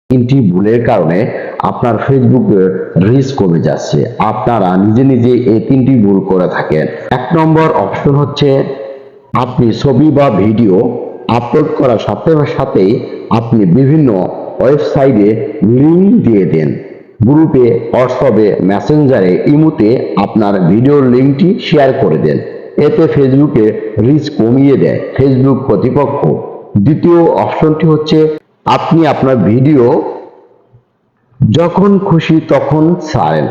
তিনটি ভুলের কারণে আপনার ফেসবুকের রিচ কমে যাচ্ছে। আপনারা নিজে নিজে এই তিনটি ভুল করে থাকেন। 1 নম্বর অপশন হচ্ছে আপনি ছবি বা ভিডিও আপলোড করার সাথে সাথেই আপনি বিভিন্ন ওয়েবসাইটে লিংক দিয়ে দেন। গ্রুপে, হোয়াটসঅ্যাপে, মেসেঞ্জারে, ইমোতে আপনার ভিডিওর লিঙ্কটি শেয়ার করে দেন। এতে ফেসবুকে রিচ কমিয়ে দেয় ফেসবুক কর্তৃপক্ষ। দ্বিতীয় অপশনটি হচ্ছে আপনি আপনার ভিডিও যখন খুশি তখন ছাড়েন,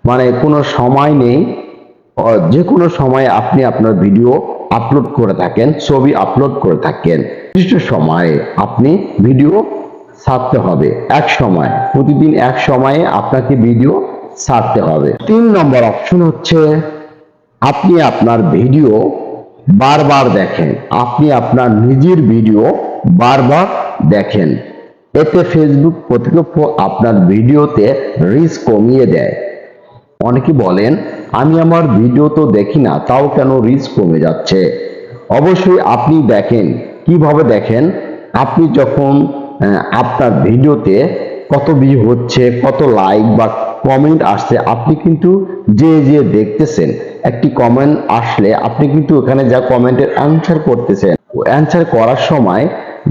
মানে কোনো সময় নেই, যে কোনো সময় আপনি আপনার ভিডিও আপলোড করে থাকেন, ছবি আপলোড করে থাকেন, নির্দিষ্ট সময়ে আপনি ভিডিও ছাড়তে হবে। এক সময়, প্রতিদিন এক সময়ে আপনাকে ভিডিও ছাড়তে হবে। 3 নম্বর অপশন হচ্ছে আপনি আপনার ভিডিও বারবার দেখেন। আপনি আপনার নিজের ভিডিও বারবার দেখেন। এতে ফেসবুক কর্তৃপক্ষ আপনার ভিডিওতে রিচ কমিয়ে দেয়। অনেকে বলেন আমি আমার ভিডিও তো দেখি না, তাও কেন রিচ কমে যাচ্ছে? অবশ্যই আপনি দেখেন। কিভাবে দেখেন? আপনি যখন আপনার ভিডিওতে কত ভিউ হচ্ছে, কত লাইক বা কমেন্ট আসছে, আপনি কিন্তু যে যে দেখতেছেন, একটি কমেন্ট আসলে আপনি কিন্তু ওখানে যা কমেন্টের অ্যান্সার করতেছেন, অ্যান্সার করার সময়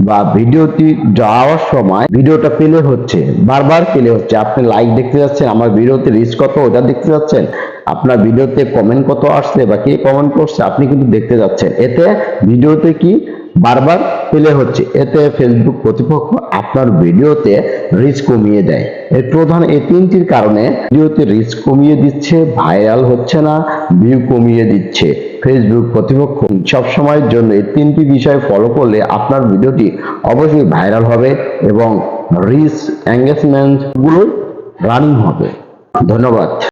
বা ভিডিওটি যাওয়ার সময় ভিডিওটা প্লে হচ্ছে, বারবার প্লে হচ্ছে। আপনি লাইক দেখতে যাচ্ছেন, আমার ভিডিওতে রিচ কত ওটা দেখতে যাচ্ছেন, আপনার ভিডিওতে কমেন্ট কত আসছে বা কে কমেন্ট করছে আপনি কিন্তু দেখতে যাচ্ছেন। এতে ভিডিওতে কি বারবার প্লে হচ্ছে। এতে ফেসবুক কর্তৃপক্ষ আপনার ভিডিওতে রিচ কমিয়ে দেয়। এর প্রধান এই তিনটির কারণে ভিডিওতে রিচ কমিয়ে দিচ্ছে, ভাইরাল হচ্ছে না, ভিউ কমিয়ে দিচ্ছে ফেসবুক কর্তৃপক্ষ। সবসময়ের জন্য এই তিনটি বিষয় ফলো করলে আপনার ভিডিওটি অবশ্যই ভাইরাল হবে এবং রিচ এঙ্গেজমেন্ট গুলো রানিং হবে। ধন্যবাদ।